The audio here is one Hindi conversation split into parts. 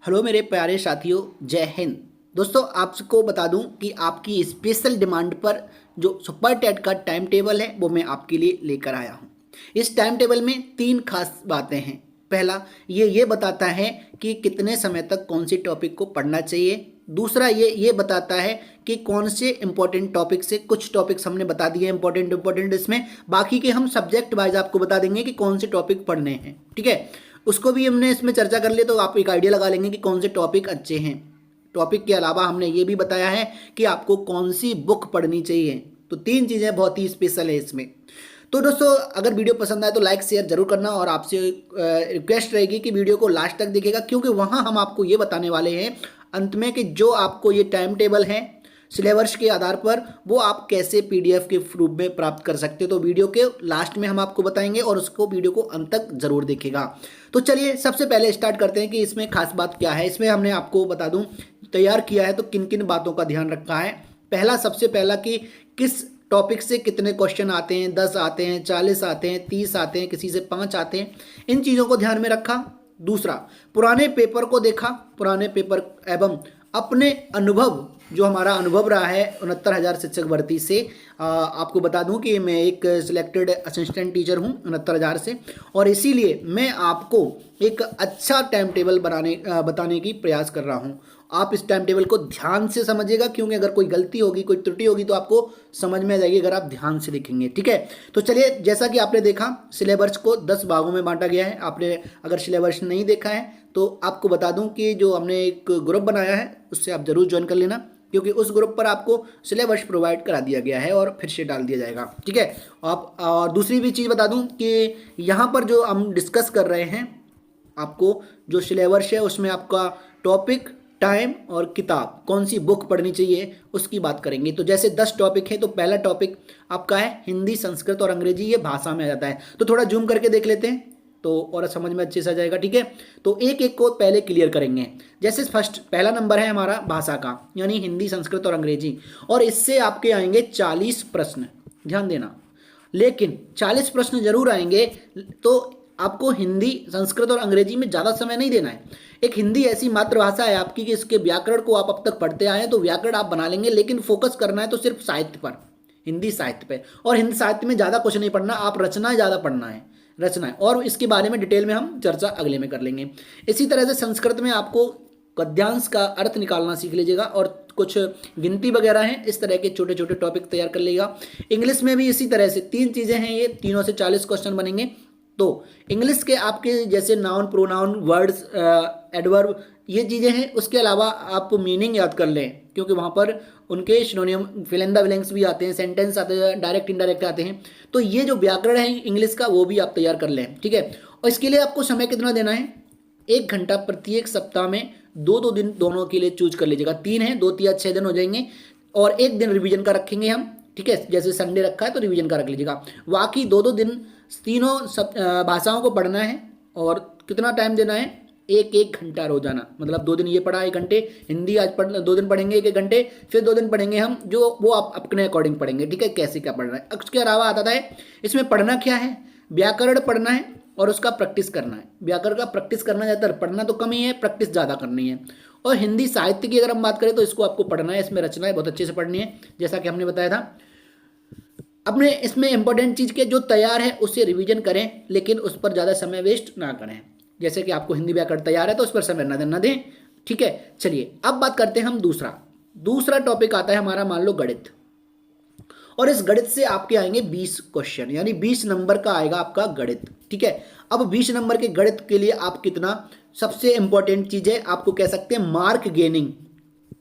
हेलो मेरे प्यारे साथियों, जय हिंद। दोस्तों, आपको बता दूं कि आपकी स्पेशल डिमांड पर जो सुपर टेट का टाइम टेबल है वो मैं आपके लिए लेकर आया हूं। इस टाइम टेबल में तीन खास बातें हैं। पहला, ये बताता है कि कितने समय तक कौन सी टॉपिक को पढ़ना चाहिए। दूसरा, ये बताता है कि कौन से इंपॉर्टेंट टॉपिक से, कुछ टॉपिक्स हमने बता दिए इंपॉर्टेंट इसमें, बाकी के हम सब्जेक्ट वाइज आपको बता देंगे कि कौन से टॉपिक पढ़ने हैं। ठीक है, उसको भी हमने इसमें चर्चा कर लिया तो आप एक आइडिया लगा लेंगे कि कौन से टॉपिक अच्छे हैं। टॉपिक के अलावा हमने ये भी बताया है कि आपको कौन सी बुक पढ़नी चाहिए। तो तीन चीज़ें बहुत ही स्पेशल है इसमें। तो दोस्तों, अगर वीडियो पसंद आए तो लाइक शेयर जरूर करना, और आपसे रिक्वेस्ट रहेगी कि वीडियो को लास्ट तक देखिएगा, क्योंकि वहाँ हम आपको ये बताने वाले हैं अंत में कि जो आपको ये टाइम टेबल है सिलेबस के आधार पर, वो आप कैसे पीडीएफ के रूप में प्राप्त कर सकते हो। तो वीडियो के लास्ट में हम आपको बताएंगे और उसको वीडियो को अंत तक जरूर देखिएगा। तो चलिए सबसे पहले स्टार्ट करते हैं कि इसमें खास बात क्या है। इसमें हमने आपको बता दूं तैयार किया है तो किन किन बातों का ध्यान रखा है। पहला, सबसे पहला कि किस टॉपिक से कितने क्वेश्चन आते हैं, 10 आते हैं, 40 आते हैं, 30 आते हैं, किसी से 5 आते हैं, इन चीज़ों को ध्यान में रखा। दूसरा, पुराने पेपर को देखा, पुराने पेपर एवं अपने अनुभव, जो हमारा अनुभव रहा है 69,000 शिक्षक भर्ती से। आपको बता दूं कि मैं एक सिलेक्टेड असिस्टेंट टीचर हूं 69,000 से, और इसीलिए मैं आपको एक अच्छा टाइम टेबल बताने की प्रयास कर रहा हूं। आप इस टाइम टेबल को ध्यान से समझिएगा, क्योंकि अगर कोई गलती होगी, कोई त्रुटि होगी तो आपको समझ में आ जाएगी अगर आप ध्यान से देखेंगे। ठीक है, तो चलिए, जैसा कि आपने देखा सिलेबस को 10 भागों में बांटा गया है। आपने अगर सिलेबस नहीं देखा है तो आपको बता दूं कि जो हमने एक ग्रुप बनाया है उससे आप जरूर ज्वाइन कर लेना, क्योंकि उस ग्रुप पर आपको सिलेबस प्रोवाइड करा दिया गया है और फिर से डाल दिया जाएगा। ठीक है, आप और दूसरी भी चीज़ बता दूं कि यहाँ पर जो हम डिस्कस कर रहे हैं, आपको जो सिलेबस है उसमें आपका टॉपिक, टाइम और किताब, कौन सी बुक पढ़नी चाहिए उसकी बात करेंगे। तो जैसे 10 टॉपिक है तो पहला टॉपिक आपका है हिंदी, संस्कृत और अंग्रेजी, ये भाषा में आ जाता है। तो थोड़ा जूम करके देख लेते हैं तो और समझ में अच्छे से आ जाएगा। ठीक है, तो एक एक को पहले क्लियर करेंगे। जैसे पहला नंबर है हमारा भाषा का, यानी हिंदी, संस्कृत और अंग्रेजी, और इससे आपके आएंगे 40 प्रश्न। ध्यान देना, लेकिन 40 प्रश्न जरूर आएंगे, तो आपको हिंदी, संस्कृत और अंग्रेजी में ज़्यादा समय नहीं देना है। एक हिंदी ऐसी मातृभाषा है आपकी कि इसके व्याकरण को आप अब तक पढ़ते आए हैं, तो व्याकरण आप बना लेंगे, लेकिन फोकस करना है तो सिर्फ साहित्य पर, हिंदी साहित्य पे। और हिंदी साहित्य में ज़्यादा कुछ नहीं पढ़ना, आप रचना ज़्यादा पढ़ना है, रचना है, और इसके बारे में डिटेल में हम चर्चा अगले में कर लेंगे। इसी तरह से संस्कृत में आपको गद्यांश का अर्थ निकालना सीख लीजिएगा, और कुछ गिनती वगैरह हैं, इस तरह के छोटे छोटे टॉपिक तैयार कर लेगा। इंग्लिश में भी इसी तरह से 3 चीज़ें हैं, ये तीनों से 40 क्वेश्चन बनेंगे। तो इंग्लिश के आपके जैसे नाउन, प्रोनाउन, वर्ड्स, एडवर्ब, ये चीज़ें हैं। उसके अलावा आप मीनिंग याद कर लें, क्योंकि वहाँ पर उनके synonym, fill in the blanks भी आते हैं, सेंटेंस आते हैं, डायरेक्ट इनडायरेक्ट आते हैं। तो ये जो व्याकरण है इंग्लिश का, वो भी आप तैयार कर लें। ठीक है, और इसके लिए आपको समय कितना देना है? 1 घंटा प्रत्येक सप्ताह में 2-2 दिन दोनों के लिए चूज कर लीजिएगा। 3 है, 2 या 6 दिन हो जाएंगे, और 1 दिन रिवीजन का रखेंगे हम। ठीक है, जैसे संडे रखा है तो रिवीजन का रख लीजिएगा। बाकी 2-2 दिन तीनों भाषाओं को पढ़ना है, और कितना टाइम देना है? 1-1 घंटा रोजाना। मतलब 2 दिन ये पढ़ा 1 घंटे, हिंदी आज 2 दिन पढ़ेंगे 1-1 घंटे, फिर 2 दिन पढ़ेंगे हम, जो वो आप अपने अकॉर्डिंग पढ़ेंगे। ठीक है, कैसे क्या पढ़ना है। उसके अलावा आता है इसमें पढ़ना क्या है? व्याकरण पढ़ना है और उसका प्रैक्टिस करना है। व्याकरण का प्रैक्टिस करना ज़्यादातर, पढ़ना तो कम ही है, प्रैक्टिस ज़्यादा करनी है। और हिंदी साहित्य की अगर हम बात करें तो इसको आपको पढ़ना है, इसमें रचनाएं बहुत अच्छे से पढ़नी है, जैसा कि हमने बताया था। अपने इसमें इंपॉर्टेंट चीज़ के जो तैयार है उससे रिवीजन करें, लेकिन उस पर ज़्यादा समय वेस्ट ना करें। जैसे कि आपको हिंदी व्याकरण तैयार है तो उस पर समय ना दें। ठीक है, चलिए अब बात करते हैं हम दूसरा टॉपिक आता है हमारा, मान लो गणित। और इस गणित से आपके आएंगे 20 क्वेश्चन, यानी 20 नंबर का आएगा आपका गणित। ठीक है, अब 20 नंबर के गणित के लिए आप कितना, सबसे इंपॉर्टेंट चीज़ है, आपको कह सकते हैं मार्क गेनिंग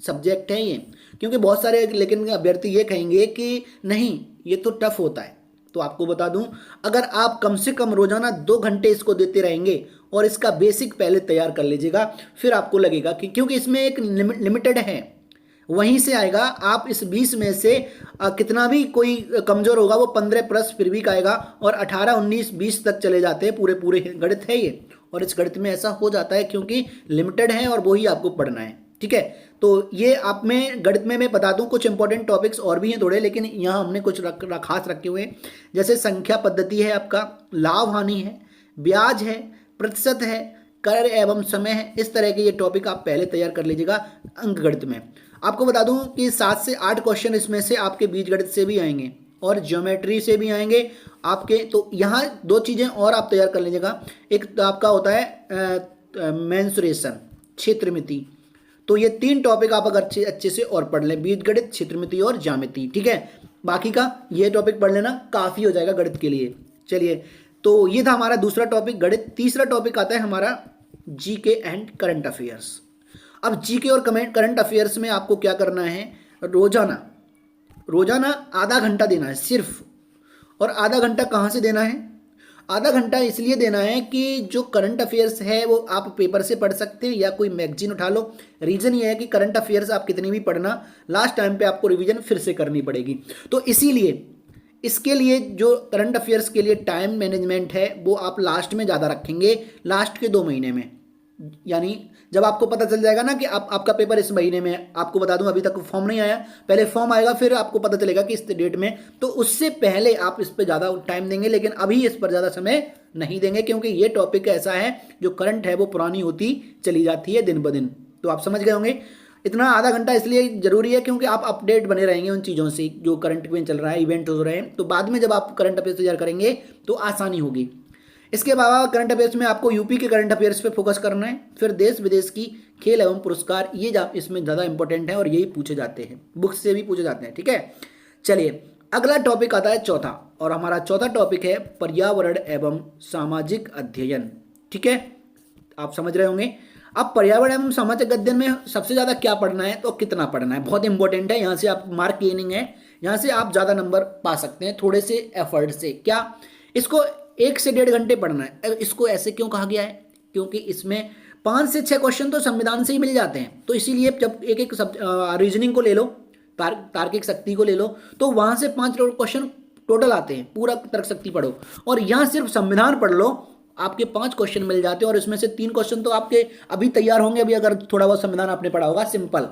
सब्जेक्ट है ये। क्योंकि बहुत सारे लेकिन अभ्यर्थी ये कहेंगे कि नहीं ये तो टफ होता है। तो आपको बता दूं, अगर आप कम से कम रोजाना 2 घंटे इसको देते रहेंगे और इसका बेसिक पहले तैयार कर लीजिएगा, फिर आपको लगेगा कि, क्योंकि इसमें एक लिमिटेड है, वहीं से आएगा। आप इस 20 में से कितना भी कोई कमजोर होगा वो 15 प्लस फिर भी आएगा, और 18, 19, 20 तक चले जाते हैं। पूरे गणित है ये, और इस गणित में ऐसा हो जाता है क्योंकि लिमिटेड है और वही आपको पढ़ना है। ठीक है, तो ये आप में गणित में मैं बता दूं कुछ इंपॉर्टेंट टॉपिक्स और भी हैं थोड़े, लेकिन यहाँ हमने कुछ खास रखे हुए हैं। जैसे संख्या पद्धति है, आपका लाभ हानि है, ब्याज है, प्रतिशत है, कार्य एवं समय है, इस तरह के ये टॉपिक आप पहले तैयार कर लीजिएगा अंकगणित में। आपको बता दूं कि 7 से 8 क्वेश्चन इसमें से आपके बीजगणित से भी आएंगे और ज्योमेट्री से भी आएंगे आपके। तो यहाँ 2 चीज़ें और आप तैयार कर लीजिएगा। एक तो आपका होता है मेंसुरेशन, क्षेत्रमिति। तो ये 3 टॉपिक आप अगर अच्छे से और पढ़ लें, बीजगणित, क्षेत्रमिति और ज्यामिति, ठीक है। बाकी का ये टॉपिक पढ़ लेना काफ़ी हो जाएगा गणित के लिए। चलिए, तो ये था हमारा दूसरा टॉपिक गणित। तीसरा टॉपिक आता है हमारा जीके एंड करंट अफेयर्स। अब जीके और करंट अफेयर्स में आपको क्या करना है, रोजाना आधा घंटा देना है सिर्फ। और आधा घंटा कहाँ से देना है, आधा घंटा इसलिए देना है कि जो करंट अफेयर्स है वो आप पेपर से पढ़ सकते हैं या कोई मैगजीन उठा लो। रीज़न ये है कि करंट अफेयर्स आप कितनी भी पढ़ना, लास्ट टाइम पे आपको रिवीजन फिर से करनी पड़ेगी। तो इसीलिए इसके लिए जो करंट अफेयर्स के लिए टाइम मैनेजमेंट है वो आप लास्ट में ज़्यादा रखेंगे, लास्ट के 2 महीने में। यानी जब आपको पता चल जाएगा ना कि आपका पेपर इस महीने में है, आपको बता दूं अभी तक फॉर्म नहीं आया, पहले फॉर्म आएगा फिर आपको पता चलेगा कि इस डेट में, तो उससे पहले आप इस पर ज़्यादा टाइम देंगे। लेकिन अभी इस पर ज़्यादा समय नहीं देंगे क्योंकि ये टॉपिक ऐसा है जो करंट है वो पुरानी होती चली जाती है दिन ब दिन। तो आप समझ गए होंगे। इतना आधा घंटा इसलिए ज़रूरी है क्योंकि आप अपडेट बने रहेंगे उन चीज़ों से जो करंट में चल रहा है, इवेंट हो रहे हैं। तो बाद में जब आप करंट अफेयर्स तैयार करेंगे तो आसानी होगी। इसके अलावा करंट अफेयर्स में आपको यूपी के करंट अफेयर्स पे फोकस करना है। फिर देश विदेश की खेल एवं पुरस्कार, ये इसमें ज़्यादा इंपॉर्टेंट है और यही पूछे जाते हैं, बुक्स से भी पूछे जाते हैं, ठीक है। चलिए, अगला टॉपिक आता है चौथा, और हमारा चौथा टॉपिक है पर्यावरण एवं सामाजिक अध्ययन, ठीक है। आप समझ रहे होंगे। अब पर्यावरण एवं सामाजिक अध्ययन में सबसे ज़्यादा क्या पढ़ना है तो कितना पढ़ना है, बहुत इंपॉर्टेंट है। यहाँ से आप मार्क गेनिंग है, यहाँ से आप ज़्यादा नंबर पा सकते हैं थोड़े से एफर्ट से। क्या, इसको 1 से 1.5 घंटे पढ़ना है। इसको ऐसे क्यों कहा गया है, क्योंकि इसमें 5 से 6 क्वेश्चन तो संविधान से ही मिल जाते हैं। तो इसीलिए जब एक रीजनिंग को ले लो, तार्किक शक्ति को ले लो, तो वहाँ से 5 क्वेश्चन टोटल आते हैं। पूरा तर्क शक्ति पढ़ो और यहाँ सिर्फ संविधान पढ़ लो, आपके 5 क्वेश्चन मिल जाते हैं और इसमें से 3 क्वेश्चन तो आपके अभी तैयार होंगे, अभी अगर थोड़ा बहुत संविधान आपने पढ़ा होगा सिंपल।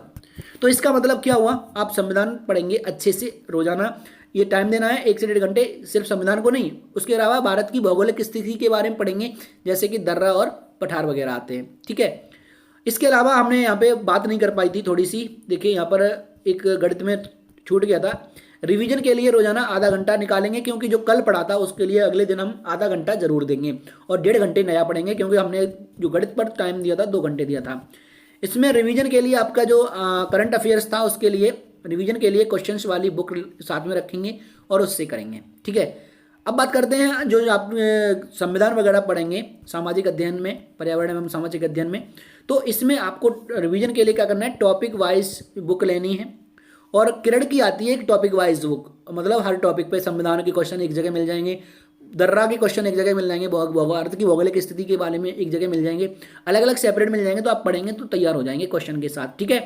तो इसका मतलब क्या हुआ, आप संविधान पढ़ेंगे अच्छे से रोजाना। ये टाइम देना है 1 से 1.5 घंटे, सिर्फ संविधान को नहीं, उसके अलावा भारत की भौगोलिक स्थिति के बारे में पढ़ेंगे, जैसे कि दर्रा और पठार वगैरह आते हैं, ठीक है। इसके अलावा हमने यहाँ पे बात नहीं कर पाई थी थोड़ी सी, देखिए यहाँ पर एक गणित में छूट गया था। रिवीजन के लिए रोजाना आधा घंटा निकालेंगे, क्योंकि जो कल पढ़ा था उसके लिए अगले दिन हम आधा घंटा जरूर देंगे, और 1.5 घंटे नया पढ़ेंगे, क्योंकि हमने जो गणित पर टाइम दिया था 2 घंटे दिया था। इसमें रिवीजन के लिए आपका जो करंट अफेयर्स था उसके लिए रिवीजन के लिए क्वेश्चंस वाली बुक साथ में रखेंगे और उससे करेंगे, ठीक है। अब बात करते हैं जो आप संविधान वगैरह पढ़ेंगे सामाजिक अध्ययन में, पर्यावरण एवं सामाजिक अध्ययन में। तो इसमें आपको रिवीजन के लिए क्या करना है, टॉपिक वाइज बुक लेनी है। और किरण की आती है एक टॉपिक वाइज बुक, मतलब हर टॉपिक पे संविधान के क्वेश्चन एक जगह मिल जाएंगे, दर्रा के क्वेश्चन एक जगह मिल जाएंगे, अर्थ की भौगोलिक स्थिति के बारे में एक जगह मिल जाएंगे, अलग अलग सेपरेट मिल जाएंगे। तो आप पढ़ेंगे तो तैयार हो जाएंगे क्वेश्चन के साथ, ठीक है।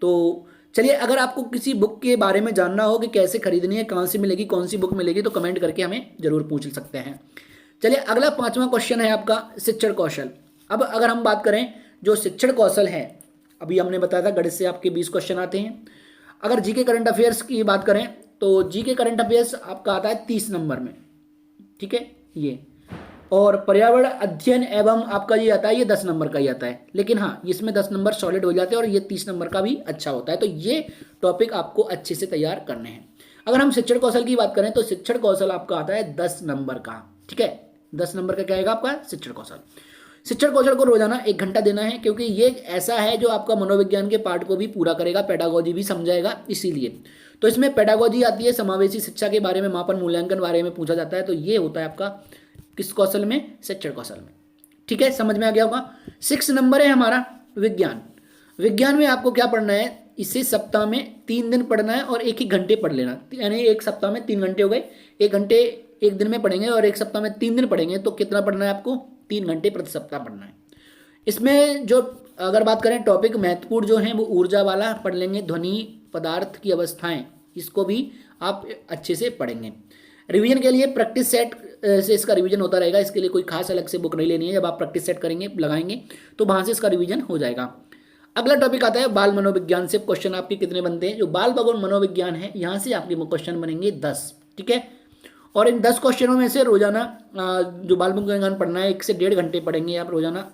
तो चलिए, अगर आपको किसी बुक के बारे में जानना हो कि कैसे खरीदनी है, कहाँ से मिलेगी, कौन सी बुक मिलेगी, तो कमेंट करके हमें जरूर पूछ सकते हैं। चलिए, अगला 5वां क्वेश्चन है आपका शिक्षण कौशल। अब अगर हम बात करें जो शिक्षण कौशल है, अभी हमने बताया था गणित से आपके 20 क्वेश्चन आते हैं। अगर जीके करंट अफेयर्स की बात करें तो जीके करंट अफेयर्स आपका आता है 30 नंबर में, ठीक है ये। और पर्यावरण अध्ययन एवं आपका ये आता है, ये 10 नंबर का ही आता है, लेकिन हाँ इसमें 10 नंबर सॉलिड हो जाते हैं और ये 30 नंबर का भी अच्छा होता है। तो ये टॉपिक आपको अच्छे से तैयार करने हैं। अगर हम शिक्षण कौशल की बात करें तो शिक्षण कौशल आपका आता है 10 नंबर का, ठीक है। 10 नंबर का क्या आएगा आपका शिक्षण कौशल। शिक्षण कौशल को रोजाना 1 घंटा देना है, क्योंकि ये ऐसा है जो आपका मनोविज्ञान के पार्ट को भी पूरा करेगा, पेडागोजी भी समझाएगा, इसीलिए। तो इसमें पेडागोजी आती है, समावेशी शिक्षा के बारे में, मापन मूल्यांकन बारे में पूछा जाता है। तो ये होता है आपका किस कौशल में, शिक्षण कौशल में, ठीक है, समझ में आ गया होगा। 6 नंबर है हमारा विज्ञान। विज्ञान में आपको क्या पढ़ना है, इसे सप्ताह में 3 दिन पढ़ना है और 1-1 घंटे पढ़ लेना, यानी एक सप्ताह में 3 घंटे हो गए, 1 घंटे एक दिन में पढ़ेंगे और एक सप्ताह में 3 दिन पढ़ेंगे। तो कितना पढ़ना है आपको, 3 घंटे प्रति सप्ताह पढ़ना है। इसमें जो अगर बात करें टॉपिक महत्वपूर्ण जो हैं वो ऊर्जा वाला पढ़ लेंगे, ध्वनि पदार्थ की अवस्थाएं, इसको भी आप अच्छे से पढ़ेंगे। रिवीजन के लिए प्रैक्टिस सेट से इसका रिवीजन होता रहेगा, इसके लिए कोई खास अलग से बुक नहीं लेनी है। जब आप प्रैक्टिस सेट करेंगे लगाएंगे तो वहाँ से इसका रिवीजन हो जाएगा। अगला टॉपिक आता है बाल मनोविज्ञान से क्वेश्चन आपके कितने बनते हैं। जो बाल मनोविज्ञान है यहाँ से आपके क्वेश्चन बनेंगे 10, ठीक है। और इन 10 क्वेश्चनों में से रोजाना जो बाल मनोविज्ञान पढ़ना है 1 से 1.5 घंटे पढ़ेंगे आप रोजाना,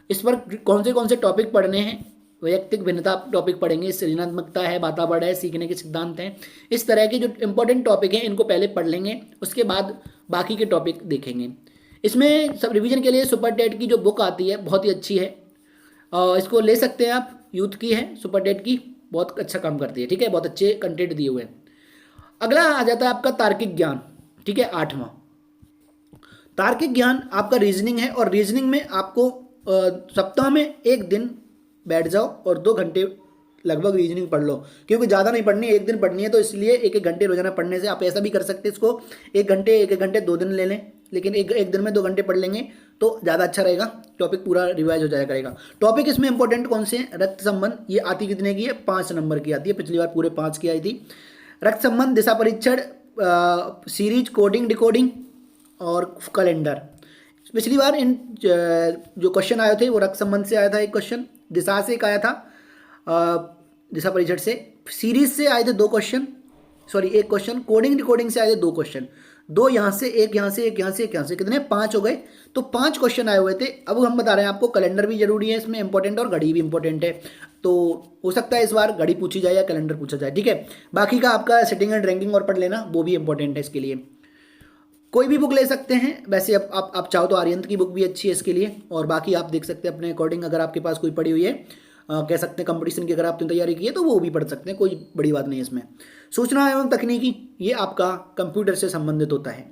इस पर कौन से टॉपिक पढ़ने हैं, वैयक्तिक भिन्नता टॉपिक पढ़ेंगे, सृजनात्मकता है, वातावरण है, सीखने के सिद्धांत हैं। इस तरह के जो इंपॉर्टेंट टॉपिक हैं इनको पहले पढ़ लेंगे, उसके बाद बाकी के टॉपिक देखेंगे। इसमें सब रिवीजन के लिए सुपर टेट की जो बुक आती है बहुत ही अच्छी है, और इसको ले सकते हैं आप, यूथ की है, सुपर टेट की, बहुत अच्छा काम करती है। ठीक है, बहुत अच्छे कंटेंट दिए हुए हैं। अगला आ जाता है आपका तार्किक ज्ञान। ठीक है, 8वां तार्किक ज्ञान आपका रीजनिंग है, और रीजनिंग में आपको सप्ताह में एक दिन बैठ जाओ और 2 घंटे लगभग रीजनिंग पढ़ लो, क्योंकि ज़्यादा नहीं पढ़नी है, एक दिन पढ़नी है, तो इसलिए 1-1 घंटे रोजाना पढ़ने से आप ऐसा भी कर सकते हैं, इसको 1 घंटे 2 दिन ले लें, लेकिन एक दिन में 2 घंटे पढ़ लेंगे तो ज़्यादा अच्छा रहेगा, टॉपिक पूरा रिवाइज हो जाया करेगा। टॉपिक इसमें इंपॉर्टेंट कौन से हैं? रक्त संबंध, ये आती कितने की है? 5 नंबर की आती है, पिछली बार पूरे 5 की आई थी। रक्त संबंध, दिशा परीक्षण, सीरीज, कोडिंग डिकोडिंग और कैलेंडर। पिछली बार इन जो क्वेश्चन आए थे वो रक्त संबंध से आया था एक क्वेश्चन, दिशा से एक आया था, दिशा परीक्षण से, सीरीज से आए थे 2 question, sorry 1 question, coding decoding से आए थे 2 क्वेश्चन, 2 यहाँ से, 1 यहाँ से, 1 यहाँ से, 1 यहाँ से, कितने 5 हो गए, तो 5 क्वेश्चन आए हुए थे। अब हम बता रहे हैं आपको कैलेंडर भी जरूरी है इसमें इंपॉर्टेंट, और घड़ी भी इंपॉर्टेंट है, तो हो सकता है इस बार घड़ी पूछी जाए या कैलेंडर पूछा जाए। ठीक है, बाकी का आपका सिटिंग एंड रैंकिंग और पढ़ लेना, वो भी इंपॉर्टेंट है इसके लिए। कोई भी बुक ले सकते हैं वैसे, अब आप चाहो तो आर्यंत की बुक भी अच्छी है इसके लिए, और बाकी आप देख सकते हैं अपने अकॉर्डिंग, अगर आपके पास कोई पड़ी हुई है, कह सकते हैं कंपटीशन की अगर आपने तैयारी की है तो वो भी पढ़ सकते हैं, कोई बड़ी बात नहीं है इसमें। सूचना एवं तकनीकी, ये आपका कंप्यूटर से संबंधित होता है,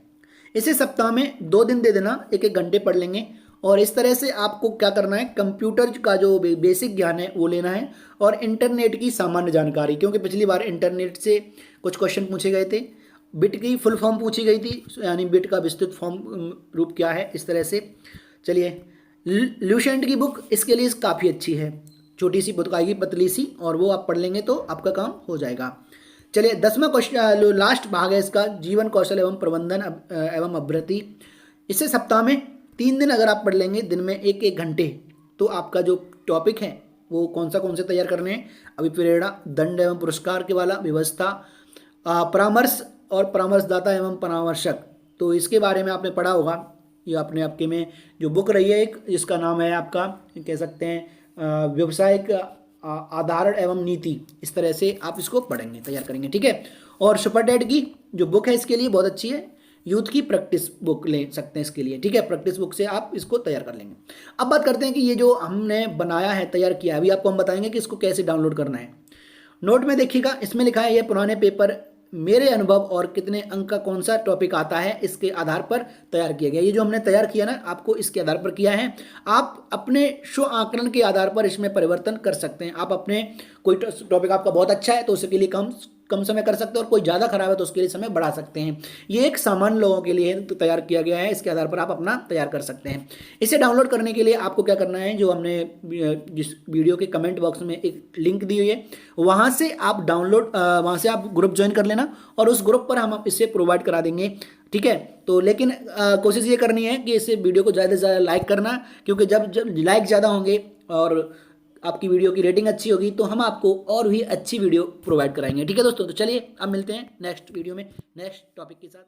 इसे सप्ताह में 2 दिन दे देना, 1-1 घंटे पढ़ लेंगे, और इस तरह से आपको क्या करना है, कंप्यूटर का जो बेसिक ज्ञान है वो लेना है, और इंटरनेट की सामान्य जानकारी, क्योंकि पिछली बार इंटरनेट से कुछ क्वेश्चन पूछे गए थे, बिट की फुल फॉर्म पूछी गई थी, यानी बिट का विस्तृत फॉर्म रूप क्या है, इस तरह से। चलिए, ल्यूसेंट की बुक इसके लिए काफ़ी अच्छी है, छोटी सी बुक आएगी, पतली सी, और वो आप पढ़ लेंगे तो आपका काम हो जाएगा। चलिए, 10वां क्वेश्चन, लास्ट भाग है इसका, जीवन कौशल एवं प्रबंधन एवं अभिवृद्धि। इसे सप्ताह में 3 दिन अगर आप पढ़ लेंगे, दिन में 1-1 घंटे, तो आपका जो टॉपिक है वो कौन से तैयार करने हैं, अभिप्रेरणा, दंड एवं पुरस्कार के वाला, व्यवस्था, परामर्श और परामर्शदाता एवं परामर्शक, तो इसके बारे में आपने पढ़ा होगा। ये अपने आपके में जो बुक रही है एक, जिसका नाम है आपका, कह सकते हैं व्यवसायिक आधार एवं नीति, इस तरह से आप इसको पढ़ेंगे, तैयार करेंगे। ठीक है, और सुपर टेट की जो बुक है इसके लिए बहुत अच्छी है, यूथ की प्रैक्टिस बुक ले सकते हैं इसके लिए। ठीक है, प्रैक्टिस बुक से आप इसको तैयार कर लेंगे। अब बात करते हैं कि ये जो हमने बनाया है, तैयार किया है, अभी आपको हम बताएंगे कि इसको कैसे डाउनलोड करना है। नोट में देखिएगा, इसमें लिखा है ये पुराने पेपर, मेरे अनुभव और कितने अंक का कौन सा टॉपिक आता है, इसके आधार पर तैयार किया गया। ये जो हमने तैयार किया ना, आपको इसके आधार पर किया है, आप अपने स्व आकलन के आधार पर इसमें परिवर्तन कर सकते हैं। आप अपने कोई टॉपिक आपका बहुत अच्छा है तो उसके लिए कम समय कर सकते हैं, और कोई ज़्यादा खराब है तो उसके लिए समय बढ़ा सकते हैं। ये एक सामान्य लोगों के लिए तो तैयार किया गया है, इसके आधार पर आप अपना तैयार कर सकते हैं। इसे डाउनलोड करने के लिए आपको क्या करना है, जो हमने जिस वीडियो के कमेंट बॉक्स में एक लिंक दी हुई है, वहाँ से आप वहाँ से आप ग्रुप ज्वाइन कर लेना, और उस ग्रुप पर हम इसे प्रोवाइड करा देंगे। ठीक है, तो लेकिन कोशिश ये करनी है कि इस वीडियो को ज़्यादा से ज़्यादा लाइक करना, क्योंकि जब लाइक ज़्यादा होंगे और आपकी वीडियो की रेटिंग अच्छी होगी तो हम आपको और भी अच्छी वीडियो प्रोवाइड कराएंगे। ठीक है दोस्तों, तो चलिए अब मिलते हैं नेक्स्ट वीडियो में नेक्स्ट टॉपिक के साथ।